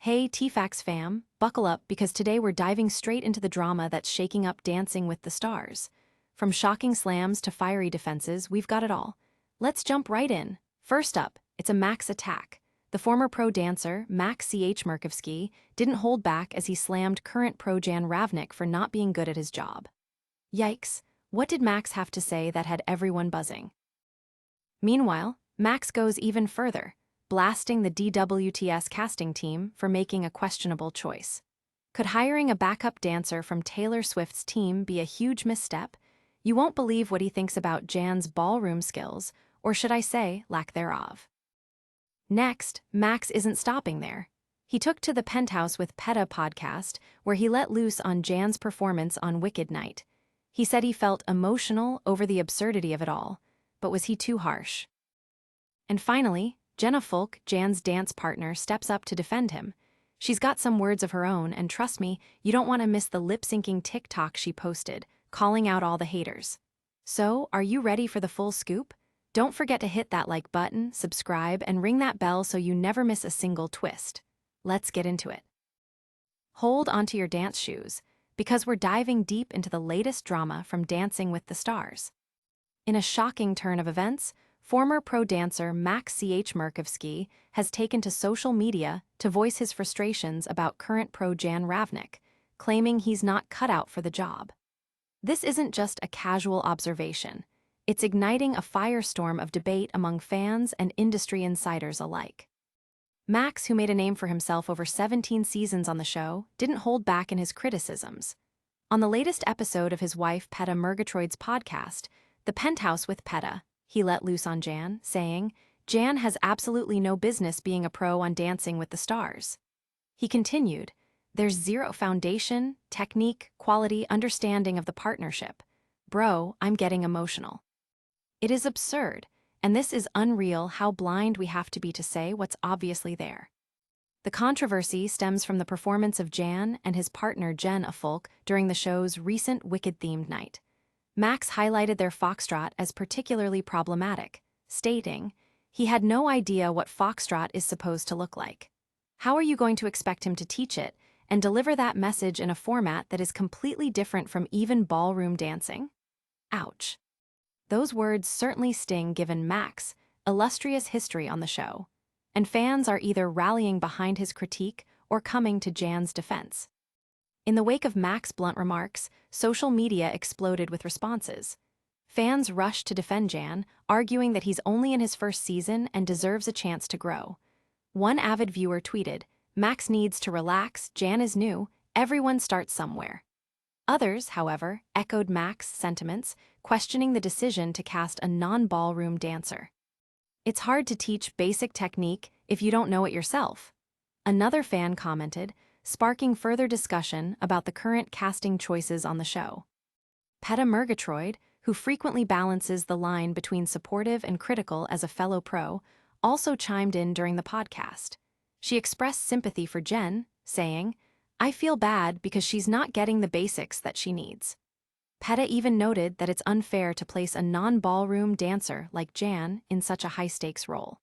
Hey TFAX fam, buckle up because today we're diving straight into the drama that's shaking up Dancing with the Stars. From shocking slams to fiery defenses, we've got it all. Let's jump right in. First up, it's a Max attack. The former pro dancer, Max Chmerkovskiy, didn't hold back as he slammed current pro Jan Ravnik for not being good at his job. Yikes, what did Max have to say that had everyone buzzing? Meanwhile, Max goes even further, blasting the DWTS casting team for making a questionable choice. Could hiring a backup dancer from Taylor Swift's team be a huge misstep? You won't believe what he thinks about Jan's ballroom skills, or should I say, lack thereof. Next, Max isn't stopping there. He took to the Penthouse with Peta podcast, where he let loose on Jan's performance on Wicked Night. He said he felt emotional over the absurdity of it all, but was he too harsh? And finally, Jenna Fulk, Jan's dance partner, steps up to defend him. She's got some words of her own, and trust me, you don't want to miss the lip-syncing TikTok she posted, calling out all the haters. So, are you ready for the full scoop? Don't forget to hit that like button, subscribe, and ring that bell so you never miss a single twist. Let's get into it. Hold onto your dance shoes, because we're diving deep into the latest drama from Dancing with the Stars. In a shocking turn of events, former pro dancer Max Chmerkovskiy has taken to social media to voice his frustrations about current pro Jan Ravnik, claiming he's not cut out for the job. This isn't just a casual observation. It's igniting a firestorm of debate among fans and industry insiders alike. Max, who made a name for himself over 17 seasons on the show, didn't hold back in his criticisms. On the latest episode of his wife Peta Murgatroyd's podcast, The Penthouse with Peta, he let loose on Jan, saying, "Jan has absolutely no business being a pro on Dancing with the Stars." He continued, "There's zero foundation, technique, quality, understanding of the partnership. Bro, I'm getting emotional. It is absurd, and this is unreal how blind we have to be to say what's obviously there." The controversy stems from the performance of Jan and his partner Jenna Fulk during the show's recent Wicked-themed night. Max highlighted their foxtrot as particularly problematic, stating, "He had no idea what foxtrot is supposed to look like. How are you going to expect him to teach it and deliver that message in a format that is completely different from even ballroom dancing?" Ouch. Those words certainly sting given Max's illustrious history on the show, and fans are either rallying behind his critique or coming to Jan's defense. In the wake of Max's blunt remarks, social media exploded with responses. Fans rushed to defend Jan, arguing that he's only in his first season and deserves a chance to grow. One avid viewer tweeted, "Max needs to relax, Jan is new, everyone starts somewhere." Others, however, echoed Max's sentiments, questioning the decision to cast a non-ballroom dancer. "It's hard to teach basic technique if you don't know it yourself." Another fan commented, sparking further discussion about the current casting choices on the show. Peta Murgatroyd, who frequently balances the line between supportive and critical as a fellow pro, also chimed in during the podcast. She expressed sympathy for Jen, saying, "I feel bad because she's not getting the basics that she needs." Peta even noted that it's unfair to place a non-ballroom dancer like Jan in such a high-stakes role.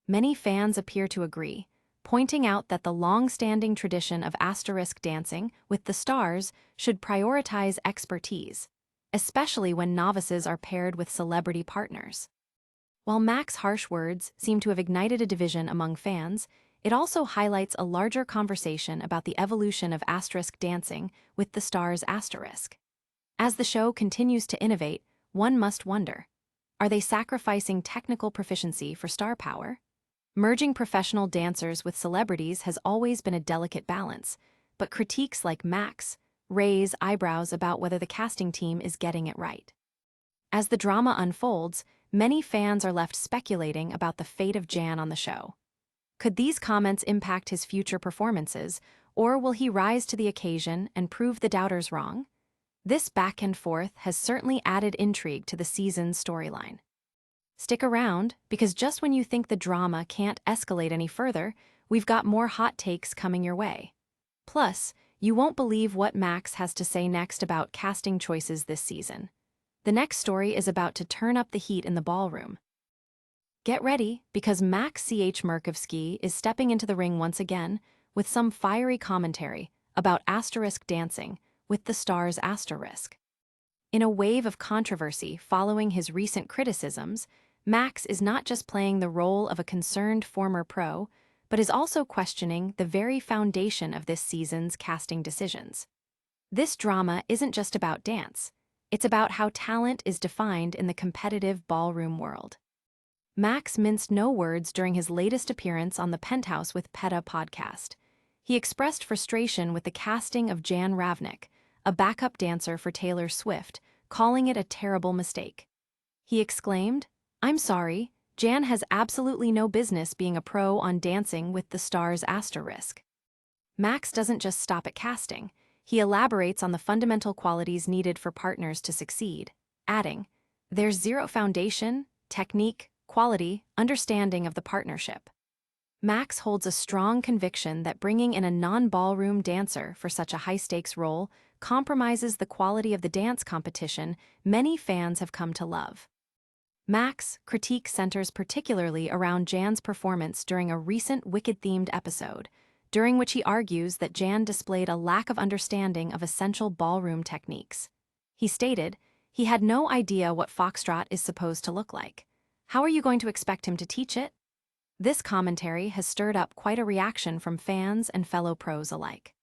Many fans appear to agree, pointing out that the long-standing tradition of asterisk dancing with the stars should prioritize expertise, especially when novices are paired with celebrity partners. While Max's harsh words seem to have ignited a division among fans, it also highlights a larger conversation about the evolution of asterisk dancing with the stars asterisk. As the show continues to innovate, one must wonder, are they sacrificing technical proficiency for star power? Merging professional dancers with celebrities has always been a delicate balance, but critiques like Max raise eyebrows about whether the casting team is getting it right. As the drama unfolds, many fans are left speculating about the fate of Jan on the show. Could these comments impact his future performances, or will he rise to the occasion and prove the doubters wrong? This back and forth has certainly added intrigue to the season's storyline. Stick around, because just when you think the drama can't escalate any further, we've got more hot takes coming your way. Plus, you won't believe what Max has to say next about casting choices this season. The next story is about to turn up the heat in the ballroom. Get ready, because Max Chmerkovskiy is stepping into the ring once again, with some fiery commentary about asterisk dancing with the stars asterisk. In a wave of controversy following his recent criticisms, Max is not just playing the role of a concerned former pro, but is also questioning the very foundation of this season's casting decisions. This drama isn't just about dance, it's about how talent is defined in the competitive ballroom world. Max minced no words during his latest appearance on the Penthouse with PETA podcast. He expressed frustration with the casting of Jan Ravnik, a backup dancer for Taylor Swift, calling it a terrible mistake. He exclaimed, "I'm sorry, Jan has absolutely no business being a pro on Dancing with the Stars asterisk." Max doesn't just stop at casting, he elaborates on the fundamental qualities needed for partners to succeed, adding, "There's zero foundation, technique, quality, understanding of the partnership." Max holds a strong conviction that bringing in a non-ballroom dancer for such a high-stakes role compromises the quality of the dance competition many fans have come to love. Max's critique centers particularly around Jan's performance during a recent Wicked-themed episode, during which he argues that Jan displayed a lack of understanding of essential ballroom techniques. He stated, "He had no idea what foxtrot is supposed to look like. How are you going to expect him to teach it?" This commentary has stirred up quite a reaction from fans and fellow pros alike.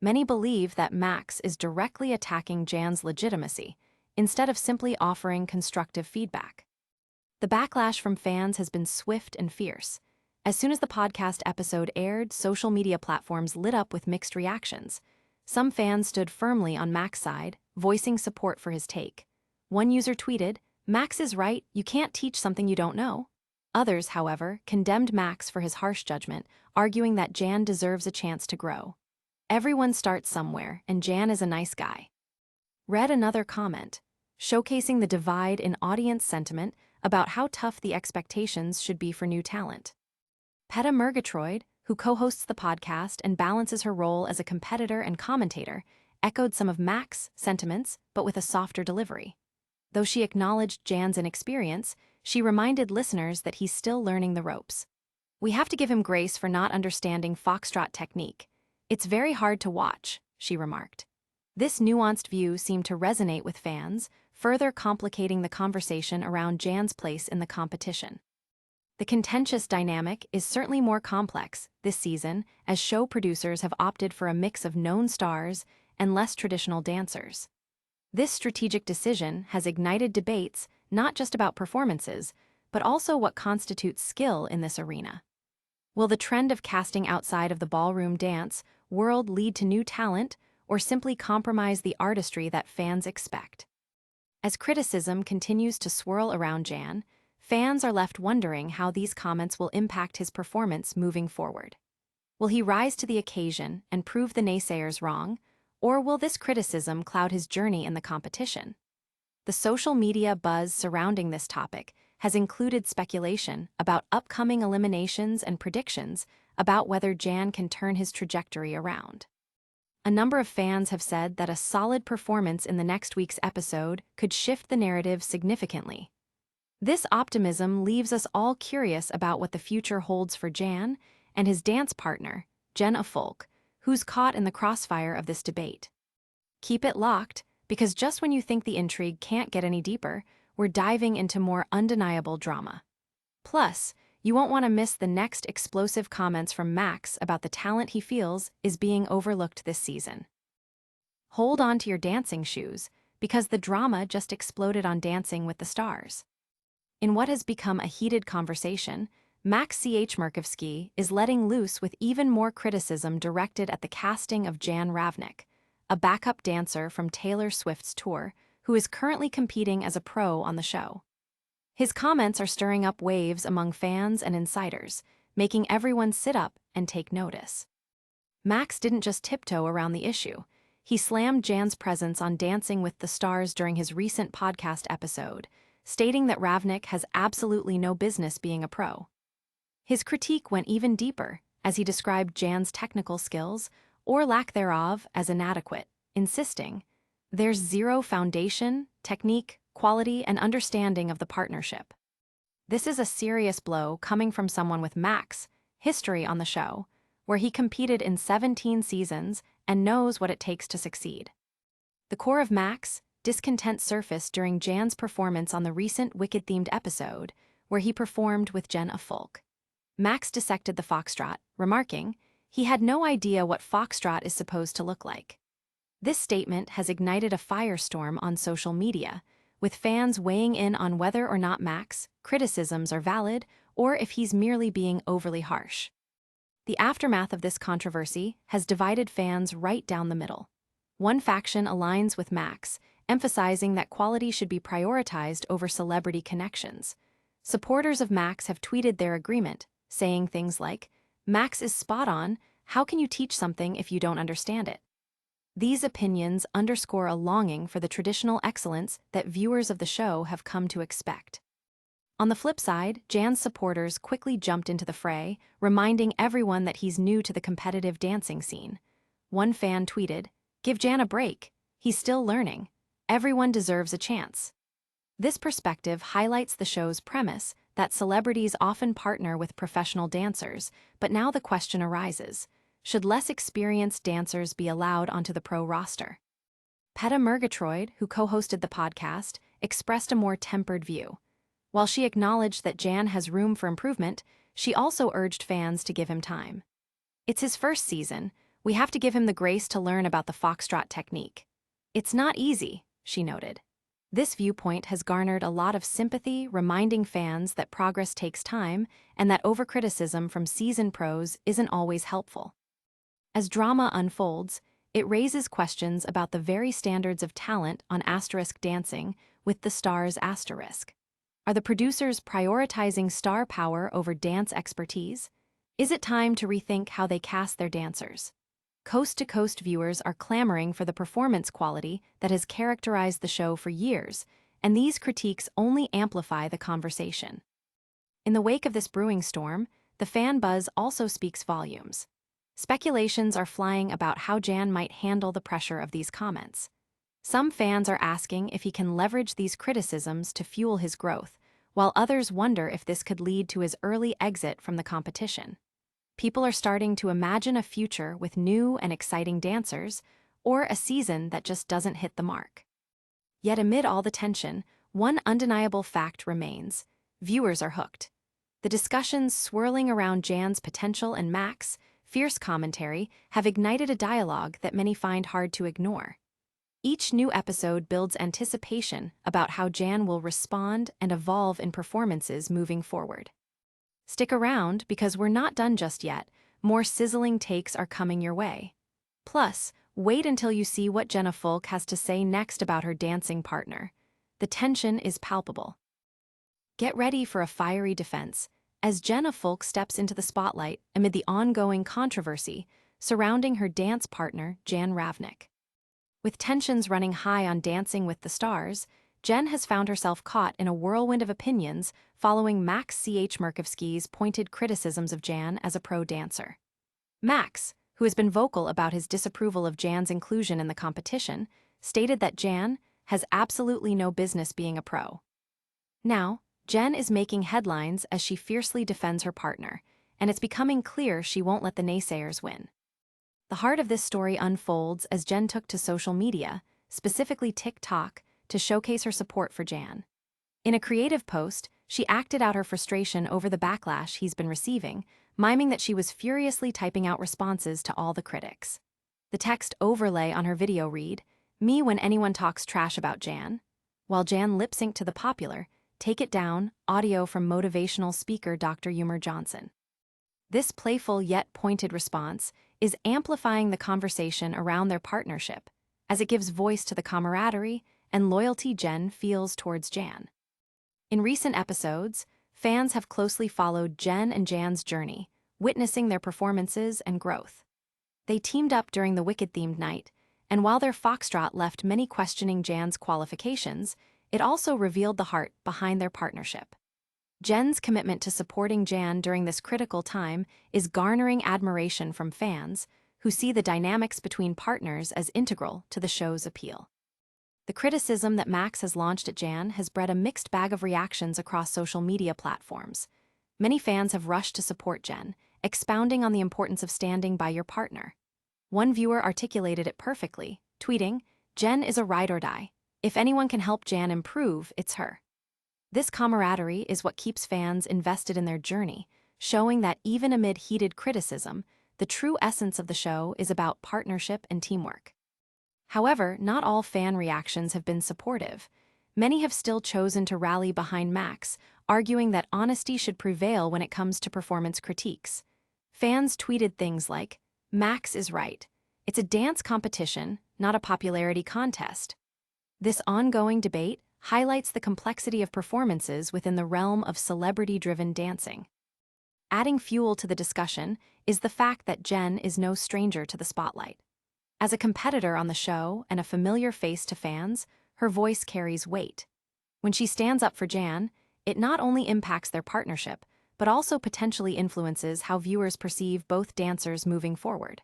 Many believe that Max is directly attacking Jan's legitimacy, instead of simply offering constructive feedback. The backlash from fans has been swift and fierce. As soon as the podcast episode aired, social media platforms lit up with mixed reactions. Some fans stood firmly on Max's side, voicing support for his take. One user tweeted, "Max is right, you can't teach something you don't know." Others, however, condemned Max for his harsh judgment, arguing that Jan deserves a chance to grow. "Everyone starts somewhere, and Jan is a nice guy." Read another comment, showcasing the divide in audience sentiment about how tough the expectations should be for new talent. Peta Murgatroyd, who co-hosts the podcast and balances her role as a competitor and commentator, echoed some of Max's sentiments, but with a softer delivery. Though she acknowledged Jan's inexperience, she reminded listeners that he's still learning the ropes. "We have to give him grace for not understanding foxtrot technique. It's very hard to watch," she remarked. This nuanced view seemed to resonate with fans, further complicating the conversation around Jan's place in the competition. The contentious dynamic is certainly more complex this season, as show producers have opted for a mix of known stars and less traditional dancers. This strategic decision has ignited debates not just about performances, but also what constitutes skill in this arena. Will the trend of casting outside of the ballroom dance world lead to new talent, or simply compromise the artistry that fans expect? As criticism continues to swirl around Jan, fans are left wondering how these comments will impact his performance moving forward. Will he rise to the occasion and prove the naysayers wrong, or will this criticism cloud his journey in the competition? The social media buzz surrounding this topic has included speculation about upcoming eliminations and predictions about whether Jan can turn his trajectory around. A number of fans have said that a solid performance in the next week's episode could shift the narrative significantly. This optimism leaves us all curious about what the future holds for Jan and his dance partner, Jenna Folk, who's caught in the crossfire of this debate. Keep it locked, because just when you think the intrigue can't get any deeper, we're diving into more undeniable drama. Plus, you won't want to miss the next explosive comments from Max about the talent he feels is being overlooked this season. Hold on to your dancing shoes, because the drama just exploded on Dancing with the Stars. In what has become a heated conversation, Max Chmerkovskiy is letting loose with even more criticism directed at the casting of Jan Ravnik, a backup dancer from Taylor Swift's tour, who is currently competing as a pro on the show. His comments are stirring up waves among fans and insiders, making everyone sit up and take notice. Max didn't just tiptoe around the issue. He slammed Jan's presence on Dancing with the Stars during his recent podcast episode, stating that Ravnik has absolutely no business being a pro. His critique went even deeper, as he described Jan's technical skills, or lack thereof, as inadequate, insisting, "There's zero foundation, technique, quality, and understanding of the partnership." This is a serious blow coming from someone with Max's history on the show, where he competed in 17 seasons and knows what it takes to succeed. The core of Max' discontent surfaced during Jan's performance on the recent Wicked-themed episode, where he performed with Jen of Folk. Max dissected the foxtrot, remarking, "He had no idea what foxtrot is supposed to look like." This statement has ignited a firestorm on social media, with fans weighing in on whether or not Max' criticisms are valid or if he's merely being overly harsh. The aftermath of this controversy has divided fans right down the middle. One faction aligns with Max, emphasizing that quality should be prioritized over celebrity connections. Supporters of Max have tweeted their agreement, saying things like, "Max is spot on, how can you teach something if you don't understand it?" These opinions underscore a longing for the traditional excellence that viewers of the show have come to expect. On the flip side, Jan's supporters quickly jumped into the fray, reminding everyone that he's new to the competitive dancing scene. One fan tweeted, "Give Jan a break. He's still learning. Everyone deserves a chance." This perspective highlights the show's premise that celebrities often partner with professional dancers, but now the question arises, should less experienced dancers be allowed onto the pro roster? Peta Murgatroyd, who co-hosted the podcast, expressed a more tempered view. While she acknowledged that Jan has room for improvement, she also urged fans to give him time. "It's his first season. We have to give him the grace to learn about the foxtrot technique. It's not easy," she noted. This viewpoint has garnered a lot of sympathy, reminding fans that progress takes time and that overcriticism from seasoned pros isn't always helpful. As drama unfolds, it raises questions about the very standards of talent on asterisk dancing with the stars asterisk. Are the producers prioritizing star power over dance expertise? Is it time to rethink how they cast their dancers? Coast-to-coast viewers are clamoring for the performance quality that has characterized the show for years, and these critiques only amplify the conversation. In the wake of this brewing storm, the fan buzz also speaks volumes. Speculations are flying about how Jan might handle the pressure of these comments. Some fans are asking if he can leverage these criticisms to fuel his growth, while others wonder if this could lead to his early exit from the competition. People are starting to imagine a future with new and exciting dancers, or a season that just doesn't hit the mark. Yet amid all the tension, one undeniable fact remains: viewers are hooked. The discussions swirling around Jan's potential and Max' fierce commentary have ignited a dialogue that many find hard to ignore. Each new episode builds anticipation about how Jan will respond and evolve in performances moving forward. Stick around because we're not done just yet. More sizzling takes are coming your way. Plus, wait until you see what Jenna Fulk has to say next about her dancing partner. The tension is palpable. Get ready for a fiery defense as Jenna Fulk steps into the spotlight amid the ongoing controversy surrounding her dance partner, Jan Ravnik. With tensions running high on Dancing with the Stars, Jen has found herself caught in a whirlwind of opinions following Max Chmerkovskiy's pointed criticisms of Jan as a pro dancer. Max, who has been vocal about his disapproval of Jan's inclusion in the competition, stated that Jan has absolutely no business being a pro. Now, Jen is making headlines as she fiercely defends her partner, and it's becoming clear she won't let the naysayers win. The heart of this story unfolds as Jen took to social media, specifically TikTok, to showcase her support for Jan. In a creative post, she acted out her frustration over the backlash he's been receiving, miming that she was furiously typing out responses to all the critics. The text overlay on her video read, "Me when anyone talks trash about Jan," while Jan lip-synced to the popular "Take It Down" audio from motivational speaker Dr. Yumer Johnson. This playful yet pointed response is amplifying the conversation around their partnership, as it gives voice to the camaraderie and loyalty Jen feels towards Jan. In recent episodes, fans have closely followed Jen and Jan's journey, witnessing their performances and growth. They teamed up during the Wicked-themed night, and while their foxtrot left many questioning Jan's qualifications, it also revealed the heart behind their partnership. Jen's commitment to supporting Jan during this critical time is garnering admiration from fans who see the dynamics between partners as integral to the show's appeal. The criticism that Max has launched at Jan has bred a mixed bag of reactions across social media platforms. Many fans have rushed to support Jen, expounding on the importance of standing by your partner. One viewer articulated it perfectly, tweeting, "Jen is a ride or die. If anyone can help Jan improve, it's her." This camaraderie is what keeps fans invested in their journey, showing that even amid heated criticism, the true essence of the show is about partnership and teamwork. However, not all fan reactions have been supportive. Many have still chosen to rally behind Max, arguing that honesty should prevail when it comes to performance critiques. Fans tweeted things like, "Max is right. It's a dance competition, not a popularity contest." This ongoing debate highlights the complexity of performances within the realm of celebrity-driven dancing. Adding fuel to the discussion is the fact that Jen is no stranger to the spotlight. As a competitor on the show and a familiar face to fans, her voice carries weight. When she stands up for Jan, it not only impacts their partnership, but also potentially influences how viewers perceive both dancers moving forward.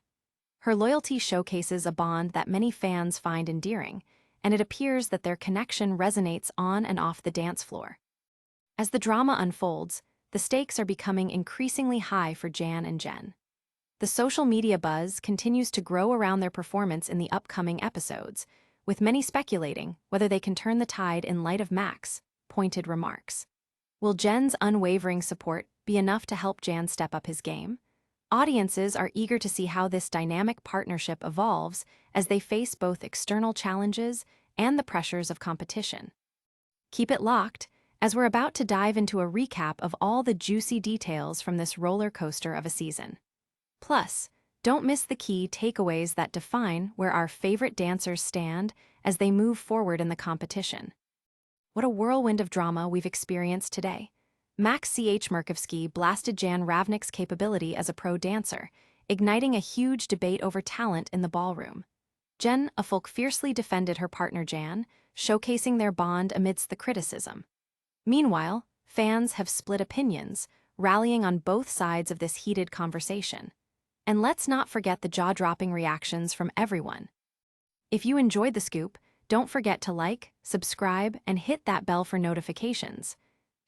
Her loyalty showcases a bond that many fans find endearing, and it appears that their connection resonates on and off the dance floor. As the drama unfolds, the stakes are becoming increasingly high for Jan and Jen. The social media buzz continues to grow around their performance in the upcoming episodes, with many speculating whether they can turn the tide in light of Max's pointed remarks. Will Jen's unwavering support be enough to help Jan step up his game? Audiences are eager to see how this dynamic partnership evolves as they face both external challenges and the pressures of competition. Keep it locked, as we're about to dive into a recap of all the juicy details from this roller coaster of a season. Plus, don't miss the key takeaways that define where our favorite dancers stand as they move forward in the competition. What a whirlwind of drama we've experienced today. Max Chmerkovskiy blasted Jan Ravnik's capability as a pro dancer, igniting a huge debate over talent in the ballroom. Jen Afolk fiercely defended her partner Jan, showcasing their bond amidst the criticism. Meanwhile, fans have split opinions, rallying on both sides of this heated conversation. And let's not forget the jaw-dropping reactions from everyone. If you enjoyed the scoop, don't forget to like, subscribe, and hit that bell for notifications.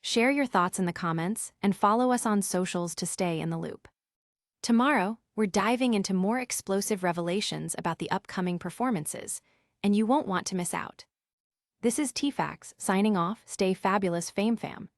Share your thoughts in the comments and follow us on socials to stay in the loop. Tomorrow, we're diving into more explosive revelations about the upcoming performances, and you won't want to miss out. This is T-Fax signing off. Stay fabulous, Fame Fam.